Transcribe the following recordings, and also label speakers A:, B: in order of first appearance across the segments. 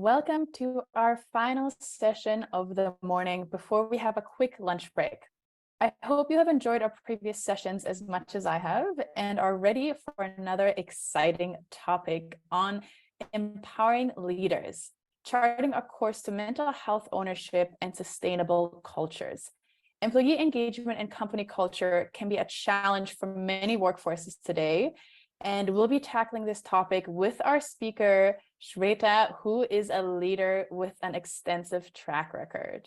A: Welcome to our final session of the morning before we have a quick lunch break. I hope you have enjoyed our previous sessions as much as I have and are ready for another exciting topic on empowering leaders, charting a course to mental health ownership and sustainable cultures. Employee engagement and company culture can be a challenge for many workforces today, and we'll be tackling this topic with our speaker, Shweta, who is a leader with an extensive track record.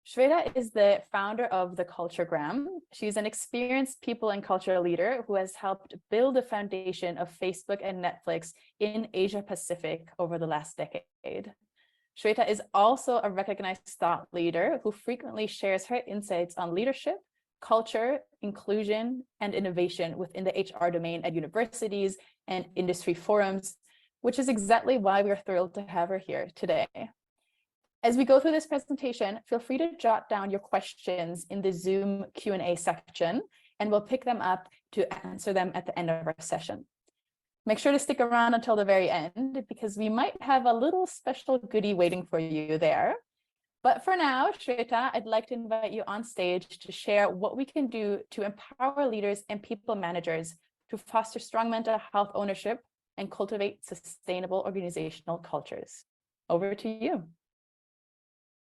A: Shweta is the founder of the Culturegram. She's an experienced people and culture leader who has helped build the foundation of Facebook and Netflix in Asia Pacific over the last decade. Shweta is also a recognized thought leader who frequently shares her insights on leadership, culture, inclusion, and innovation within the HR domain at universities and industry forums, which is exactly why we're thrilled to have her here today. As we go through this presentation, feel free to jot down your questions in the Zoom Q&A section, and we'll pick them up to answer them at the end of our session. Make sure to stick around until the very end because we might have a little special goodie waiting for you there. But for now, Shweta, I'd like to invite you on stage to share what we can do to empower leaders and people managers to foster strong mental health ownership and cultivate sustainable organizational cultures. Over to you.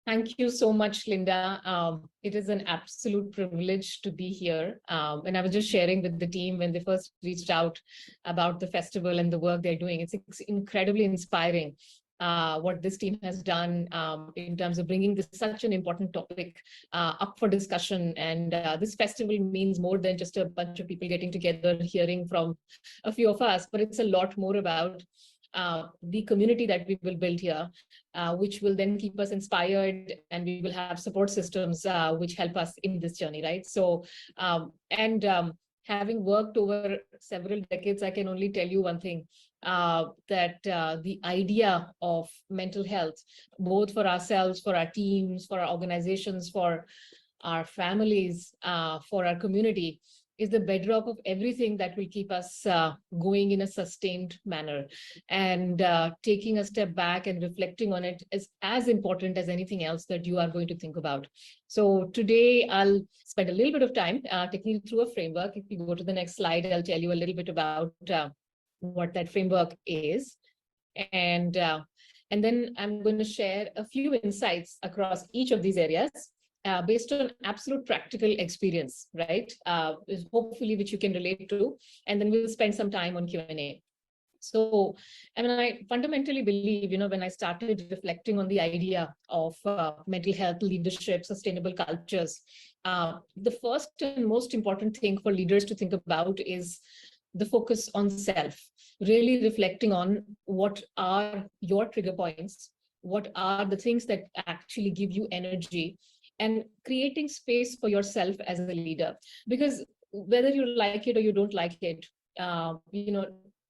B: Thank you so much, Linda. It is an absolute privilege to be here. And I was just sharing with the team when they first reached out about the festival and the work they're doing. It's incredibly inspiring what this team has done in terms of bringing this such an important topic up for discussion. And this festival means more than just a bunch of people getting together, hearing from a few of us, but it's a lot more about the community that we will build here, which will then keep us inspired, and we will have support systems which help us in this journey, right? So, having worked over several decades, I can only tell you one thing, that the idea of mental health, both for ourselves, for our teams, for our organizations, for our families, for our community, is the bedrock of everything that will keep us going in a sustained manner. And taking a step back and reflecting on it is as important as anything else that you are going to think about. So today I'll spend a little bit of time taking you through a framework. If you go to the next slide, I'll tell you a little bit about what that framework is. And then I'm going to share a few insights across each of these areas. Based on absolute practical experience, right? Hopefully, which you can relate to, and then we'll spend some time on Q&A. So, I mean, I fundamentally believe, when I started reflecting on the idea of mental health, leadership, sustainable cultures, the first and most important thing for leaders to think about is the focus on self, really reflecting on what are your trigger points, what are the things that actually give you energy, and creating space for yourself as a leader. Because whether you like it or you don't like it,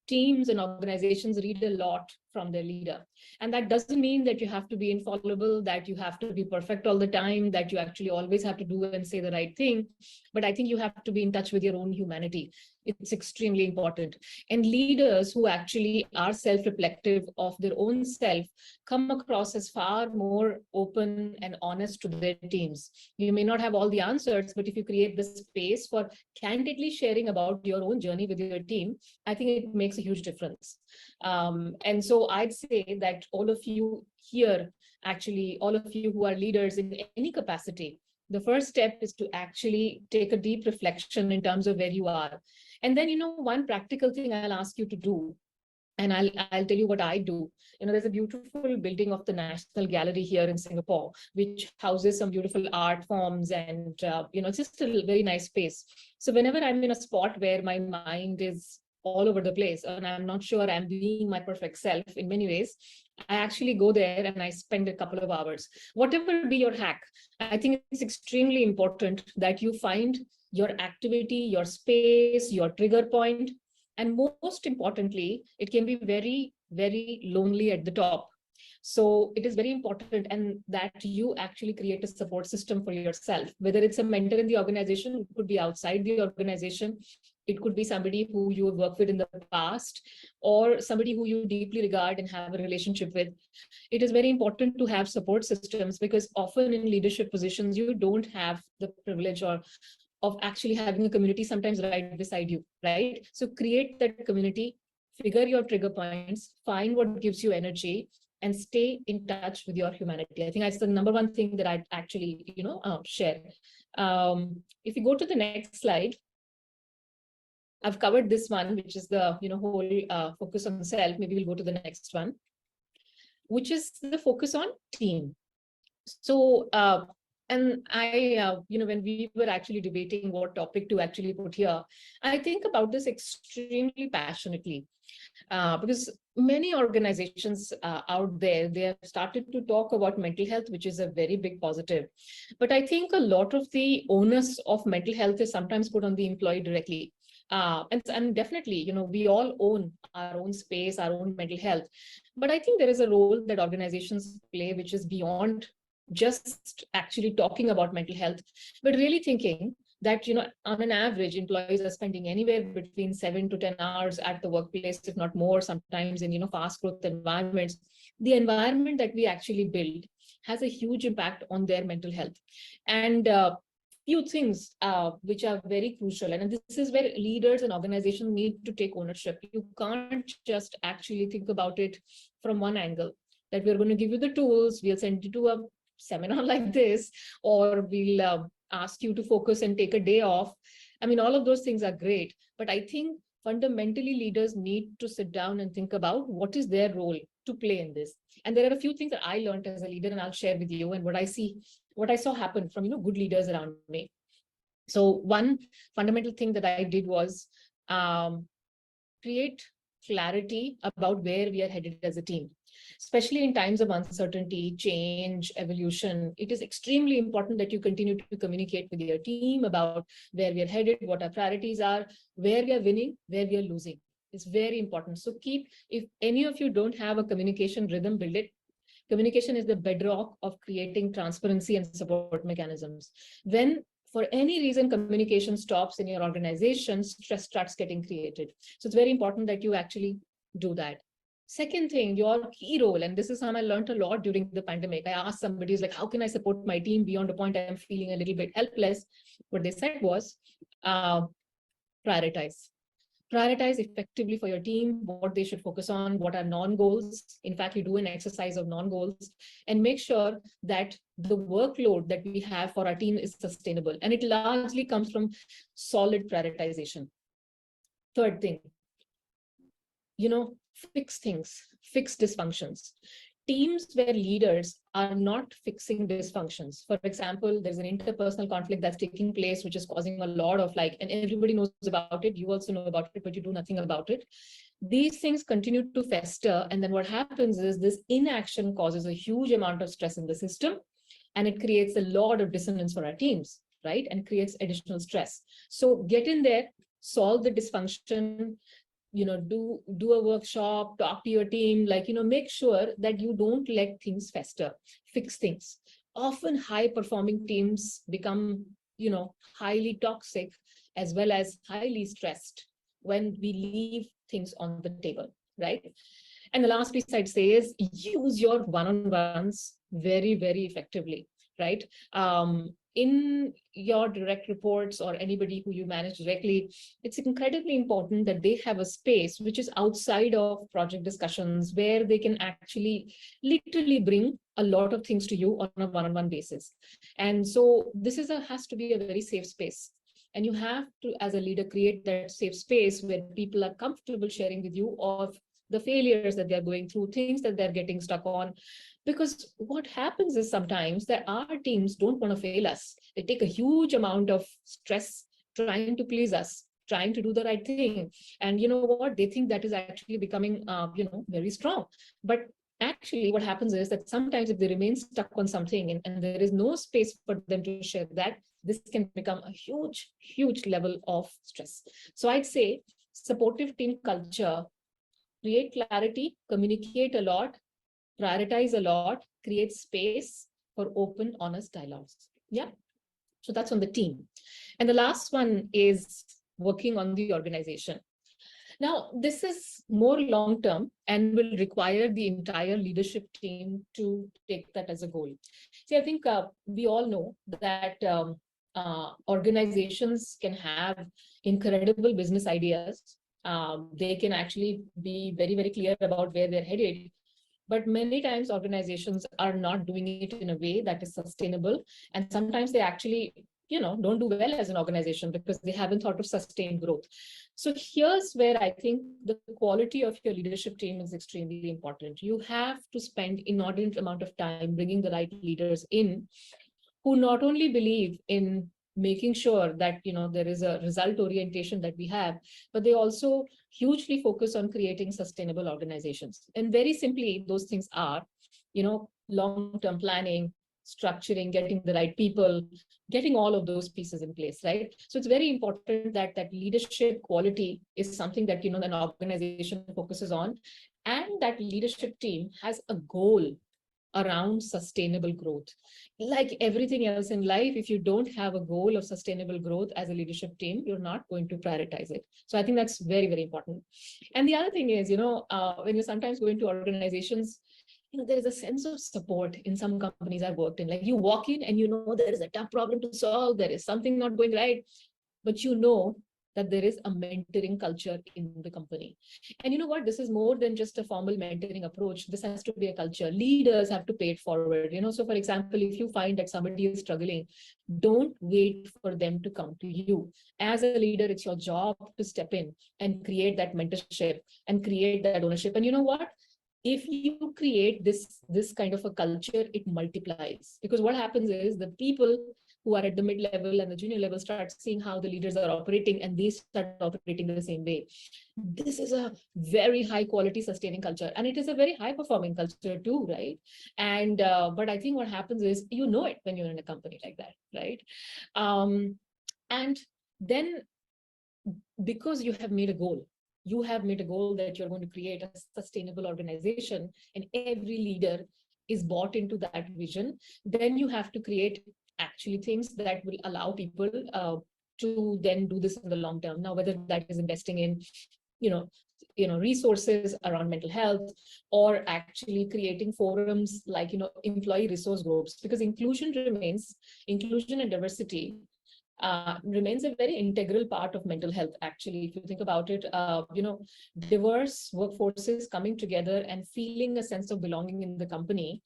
B: teams and organizations read a lot from their leader. And that doesn't mean that you have to be infallible, that you have to be perfect all the time, that you actually always have to do and say the right thing. But I think you have to be in touch with your own humanity. It's extremely important. And leaders who actually are self-reflective of their own self come across as far more open and honest to their teams. You may not have all the answers, but if you create the space for candidly sharing about your own journey with your team, I think it makes a huge difference. And so I'd say that all of you here, actually, all of you who are leaders in any capacity, the first step is to actually take a deep reflection in terms of where you are. And then, one practical thing I'll ask you to do, and I'll tell you what I do. There's a beautiful building of the National Gallery here in Singapore, which houses some beautiful art forms, and it's just a very nice space. So whenever I'm in a spot where my mind is all over the place and I'm not sure I'm being my perfect self in many ways, I actually go there and I spend a couple of hours. Whatever be your hack, I think it's extremely important that you find your activity, your space, your trigger point. And most importantly, it can be very, very lonely at the top. So it is very important, and that you actually create a support system for yourself, whether it's a mentor in the organization, it could be outside the organization, it could be somebody who you have worked with in the past, or somebody who you deeply regard and have a relationship with. It is very important to have support systems, because often in leadership positions, you don't have the privilege or of actually having a community sometimes right beside you, right? So create that community, figure your trigger points, find what gives you energy, and stay in touch with your humanity. I think that's the number one thing that I'd actually, share. If you go to the next slide, I've covered this one, which is the, whole focus on self. Maybe we'll go to the next one, which is the focus on team. So, and I, when we were actually debating what topic to actually put here, I think about this extremely passionately, because many organizations out there, they have started to talk about mental health, which is a very big positive. But I think a lot of the onus of mental health is sometimes put on the employee directly. And definitely, we all own our own space, our own mental health. But I think there is a role that organizations play, which is beyond just actually talking about mental health, but really thinking that, on an average, employees are spending anywhere between 7 to 10 hours at the workplace, if not more, sometimes in, fast growth environments. The environment that we actually build has a huge impact on their mental health. And few things which are very crucial. And this is where leaders and organizations need to take ownership. You can't just actually think about it from one angle, that we're going to give you the tools, we'll send you to a seminar like this, or we'll ask you to focus and take a day off. I mean, all of those things are great, but I think fundamentally leaders need to sit down and think about what is their role to play in this. And there are a few things that I learned as a leader, and I'll share with you, and what I saw happen from, good leaders around me. So one fundamental thing that I did was create clarity about where we are headed as a team. Especially in times of uncertainty, change, evolution, it is extremely important that you continue to communicate with your team about where we are headed, what our priorities are, where we are winning, where we are losing. It's very important. So if any of you don't have a communication rhythm, build it. Communication is the bedrock of creating transparency and support mechanisms. When for any reason communication stops in your organization, stress starts getting created. So it's very important that you actually do that. Second thing, your key role, and this is how I learned a lot during the pandemic. I asked somebody, like, how can I support my team beyond a point I'm feeling a little bit helpless? What they said was, prioritize. Prioritize effectively for your team, what they should focus on, what are non-goals. In fact, you do an exercise of non-goals, and make sure that the workload that we have for our team is sustainable. And it largely comes from solid prioritization. Third thing, fix things, fix dysfunctions. Teams where leaders are not fixing dysfunctions. For example, there's an interpersonal conflict that's taking place, which is causing a lot of and everybody knows about it. You also know about it, but you do nothing about it. These things continue to fester. And then what happens is this inaction causes a huge amount of stress in the system, and it creates a lot of dissonance for our teams, right? And creates additional stress. So get in there, solve the dysfunction, do a workshop, talk to your team, make sure that you don't let things fester, fix things. Often high performing teams become, highly toxic as well as highly stressed when we leave things on the table, right? And the last piece I'd say is use your one-on-ones very, very effectively, right? In your direct reports or anybody who you manage directly, it's incredibly important that they have a space which is outside of project discussions, where they can actually literally bring a lot of things to you on a one-on-one basis. And so this has to be a very safe space. And you have to, as a leader, create that safe space where people are comfortable sharing with you of the failures that they're going through, things that they're getting stuck on. Because what happens is sometimes that our teams don't want to fail us. They take a huge amount of stress trying to please us, trying to do the right thing. And you know what? They think that is actually becoming, very strong. But actually what happens is that sometimes if they remain stuck on something and there is no space for them to share that, this can become a huge, huge level of stress. So I'd say supportive team culture, create clarity, communicate a lot, prioritize a lot, create space for open, honest dialogues. Yeah. So that's on the team. And the last one is working on the organization. Now, this is more long-term and will require the entire leadership team to take that as a goal. See, I think we all know that organizations can have incredible business ideas. They can actually be very, very clear about where they're headed. But many times organizations are not doing it in a way that is sustainable. And sometimes they actually, don't do well as an organization because they haven't thought of sustained growth. So here's where I think the quality of your leadership team is extremely important. You have to spend inordinate amount of time bringing the right leaders in who not only believe in making sure that there is a result orientation that we have, but they also hugely focus on creating sustainable organizations. And very simply, those things are, long-term planning, structuring, getting the right people, getting all of those pieces in place, right? So it's very important that that leadership quality is something that an organization focuses on, and that leadership team has a goal around sustainable growth. Like everything else in life, if you don't have a goal of sustainable growth as a leadership team, you're not going to prioritize it. So I think that's very, very important. And the other thing is, when you sometimes go into organizations, there is a sense of support in some companies I've worked in. Like you walk in and there is a tough problem to solve, there is something not going right, but that there is a mentoring culture in the company. And you know what? This is more than just a formal mentoring approach. This has to be a culture. Leaders have to pay it forward. So for example, if you find that somebody is struggling, don't wait for them to come to you. As a leader, it's your job to step in and create that mentorship and create that ownership. And you know what? If you create this kind of a culture, it multiplies. Because what happens is the people who are at the mid-level and the junior level start seeing how the leaders are operating, and they start operating the same way. This is a very high quality sustaining culture, and it is a very high performing culture too, right? And but I think what happens is it when you're in a company like that, right? And then because you have made a goal that you're going to create a sustainable organization, and every leader is bought into that vision, then you have to create actually things that will allow people to then do this in the long term. Now, whether that is investing in, resources around mental health, or actually creating forums like, employee resource groups, because inclusion and diversity remains a very integral part of mental health. Actually, if you think about it, diverse workforces coming together and feeling a sense of belonging in the company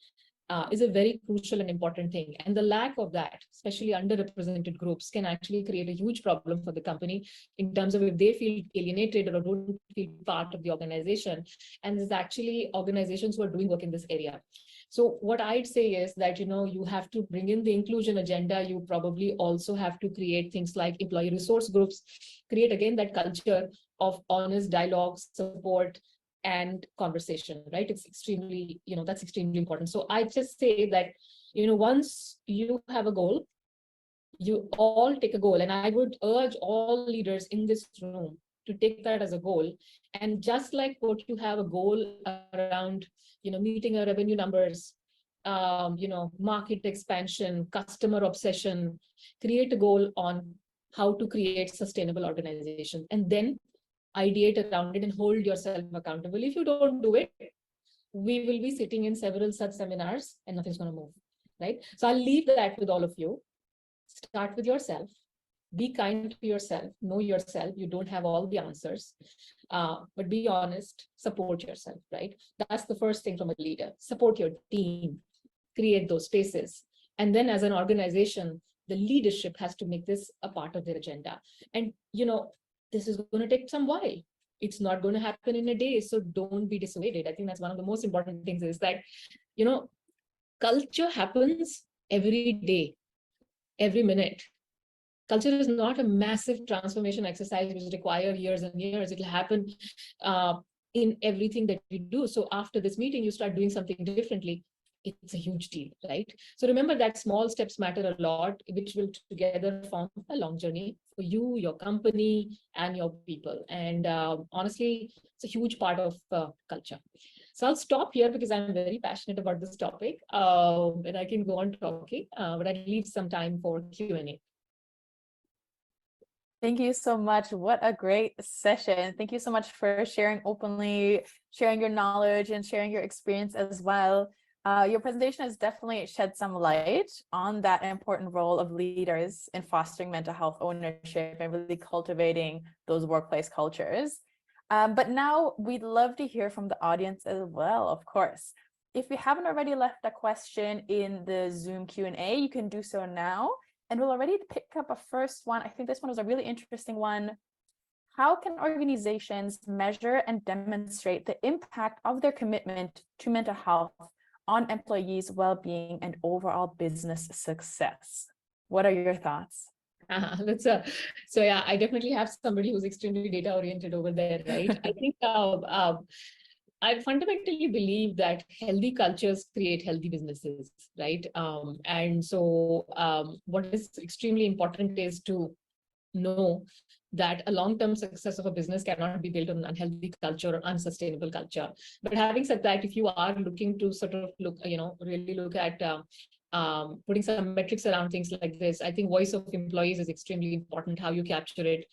B: is a very crucial and important thing. And the lack of that, especially underrepresented groups, can actually create a huge problem for the company in terms of if they feel alienated or don't feel part of the organization. And there's actually organizations who are doing work in this area. So what I'd say is that, you have to bring in the inclusion agenda. You probably also have to create things like employee resource groups, create again that culture of honest dialogue, support, and conversation, right? It's extremely, that's extremely important. So I just say that, once you have a goal, you all take a goal. And I would urge all leaders in this room to take that as a goal. And just like what you have a goal around, meeting your revenue numbers, market expansion, customer obsession, create a goal on how to create sustainable organization, and then ideate around it and hold yourself accountable. If you don't do it, we will be sitting in several such seminars and nothing's going to move, right? So I'll leave that with all of you. Start with yourself. Be kind to yourself. Know yourself. You don't have all the answers, but be honest. Support yourself, right? That's the first thing from a leader. Support your team. Create those spaces. And then as an organization, the leadership has to make this a part of their agenda. And, this is going to take some while. It's not going to happen in a day. So don't be dissuaded. I think that's one of the most important things is that, culture happens every day, every minute. Culture is not a massive transformation exercise which requires years and years. It will happen in everything that you do. So after this meeting, you start doing something differently. It's a huge deal, right? So remember that small steps matter a lot, which will together form a long journey for you, your company, and your people. And honestly, it's a huge part of culture. So I'll stop here because I'm very passionate about this topic, and I can go on talking, but I'll leave some time for Q&A.
A: Thank you so much. What a great session. Thank you so much for sharing openly, sharing your knowledge and sharing your experience as well. Your presentation has definitely shed some light on that important role of leaders in fostering mental health ownership and really cultivating those workplace cultures. But now we'd love to hear from the audience as well, of course. If you haven't already left a question in the Zoom Q&A, you can do so now. And we'll already pick up a first one. I think this one was a really interesting one. How can organizations measure and demonstrate the impact of their commitment to mental health on employees' well-being and overall business success? What are your thoughts?
B: So yeah, I definitely have somebody who's extremely data oriented over there, right? I think I fundamentally believe that healthy cultures create healthy businesses, right? And so what is extremely important is to know that a long-term success of a business cannot be built on an unhealthy culture or unsustainable culture. But having said that, if you are looking to sort of look, really look at putting some metrics around things like this, I think voice of employees is extremely important, how you capture it.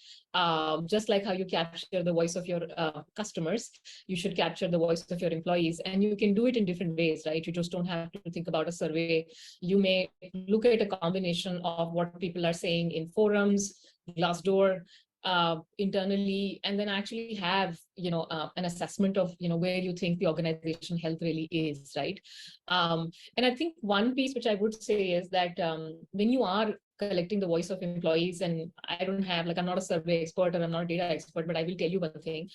B: Just like how you capture the voice of your customers, you should capture the voice of your employees. And you can do it in different ways, right? You just don't have to think about a survey. You may look at a combination of what people are saying in forums, Glassdoor, internally, and then actually have an assessment of where you think the organization health really is, right? And I think one piece which I would say is that when you are collecting the voice of employees, and I don't have, like, I'm not a survey expert or I'm not a data expert, but I will tell you one thing.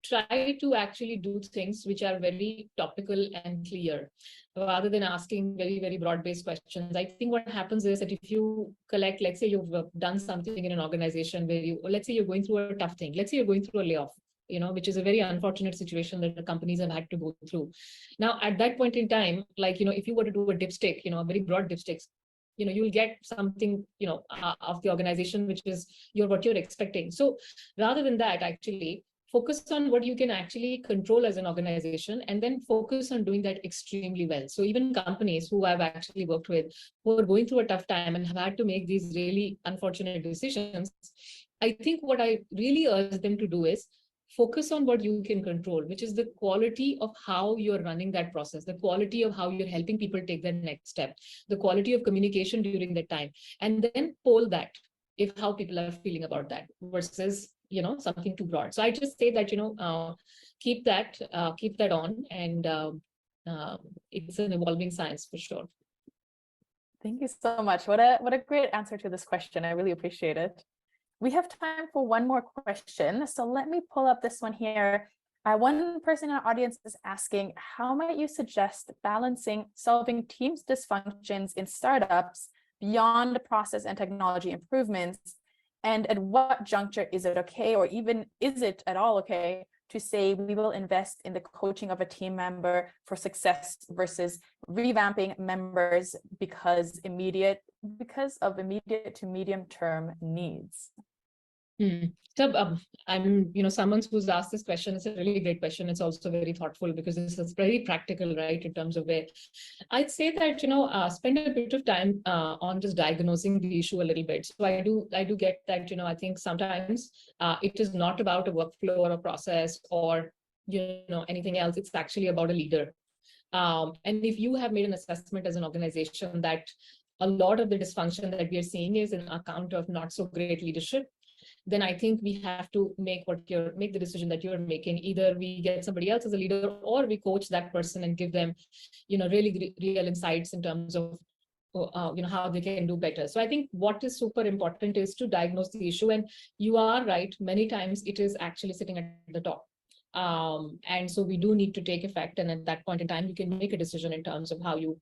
B: Try to actually do things which are very topical and clear, rather than asking very, very broad-based questions. I think what happens is that if you collect, let's say you've done something in an organization where let's say you're going through a tough thing, let's say you're going through a layoff, which is a very unfortunate situation that the companies have had to go through. Now, at that point in time, like, if you were to do a dipstick, a very broad dipstick, you'll get something, of the organization, which is what you're expecting. So rather than that, actually, focus on what you can actually control as an organization, and then focus on doing that extremely well. So even companies who I've actually worked with, who are going through a tough time and have had to make these really unfortunate decisions, I think what I really urge them to do is focus on what you can control, which is the quality of how you're running that process, the quality of how you're helping people take their next step, the quality of communication during that time, and then poll that if how people are feeling about that versus something too broad. So I just say that keep that on, and it's an evolving science for sure.
A: Thank you so much. What a great answer to this question. I really appreciate it. We have time for one more question, so let me pull up this one here. One person in our audience is asking, how might you suggest balancing solving teams' dysfunctions in startups beyond the process and technology improvements? And at what juncture is it okay, or even is it at all okay, to say we will invest in the coaching of a team member for success versus revamping members because of immediate to medium term needs?
B: So I'm, someone who's asked this question. It's a really great question. It's also very thoughtful because this is very practical, right? In terms of where I'd say that, spend a bit of time on just diagnosing the issue a little bit. So I do get that, I think sometimes it is not about a workflow or a process or, anything else. It's actually about a leader. And if you have made an assessment as an organization that a lot of the dysfunction that we are seeing is an account of not so great leadership, then I think we have to make the decision that you're making. Either we get somebody else as a leader, or we coach that person and give them, really real insights in terms of, how they can do better. So I think what is super important is to diagnose the issue. And you are right, many times it is actually sitting at the top. And so we do need to take effect. And at that point in time, you can make a decision in terms of how you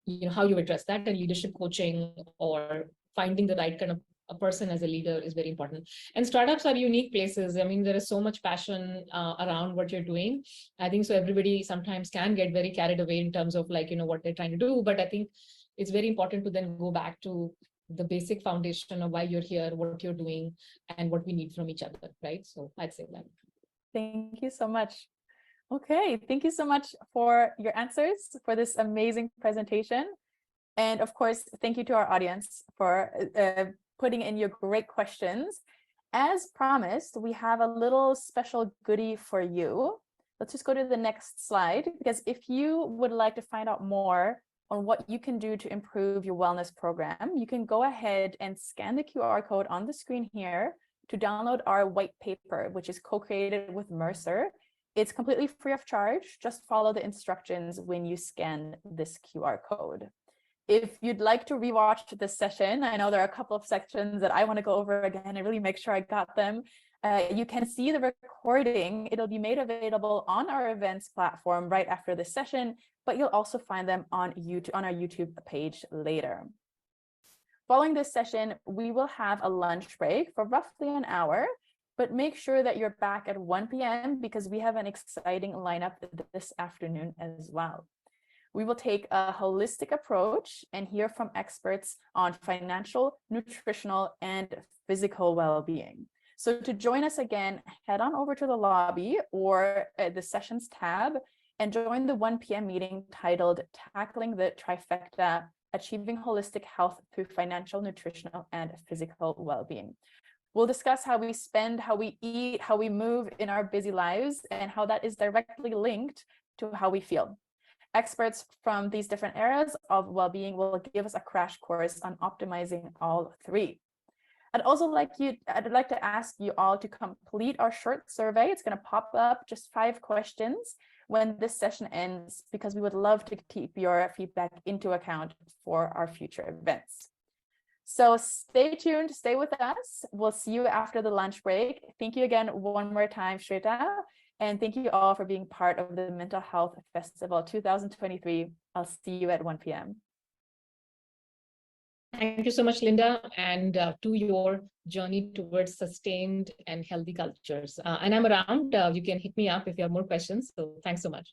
B: address that. And leadership coaching or finding the right kind of a person as a leader is very important. And startups are unique places. I mean, there is so much passion around what you're doing. I think so everybody sometimes can get very carried away in terms of what they're trying to do. But I think it's very important to then go back to the basic foundation of why you're here, what you're doing, and what we need from each other, right? So I'd say that.
A: Thank you so much. Okay, thank you so much for your answers for this amazing presentation. And of course, thank you to our audience for putting in your great questions. As promised, we have a little special goodie for you. Let's just go to the next slide, because if you would like to find out more on what you can do to improve your wellness program, you can go ahead and scan the QR code on the screen here to download our white paper, which is co-created with Mercer. It's completely free of charge. Just follow the instructions when you scan this QR code. If you'd like to rewatch this session, I know there are a couple of sections that I want to go over again and really make sure I got them. You can see the recording. It'll be made available on our events platform right after this session, but you'll also find them on YouTube, on our YouTube page later. Following this session, we will have a lunch break for roughly an hour, but make sure that you're back at 1 p.m. because we have an exciting lineup this afternoon as well. We will take a holistic approach and hear from experts on financial, nutritional, and physical well-being. So to join us again, head on over to the lobby or the sessions tab and join the 1 p.m. meeting titled Tackling the Trifecta, Achieving Holistic Health Through Financial, Nutritional, and Physical Well-being. We'll discuss how we spend, how we eat, how we move in our busy lives, and how that is directly linked to how we feel. Experts from these different areas of well-being will give us a crash course on optimizing all three. I'd like to ask you all to complete our short survey. It's going to pop up just 5 questions when this session ends, because we would love to keep your feedback into account for our future events. So stay tuned, stay with us. We'll see you after the lunch break. Thank you again one more time, Shweta. And thank you all for being part of the Mental Health Festival 2023. I'll see you at 1 p.m.
B: Thank you so much, Linda, and to your journey towards sustained and healthy cultures. And I'm around. You can hit me up if you have more questions. So thanks so much.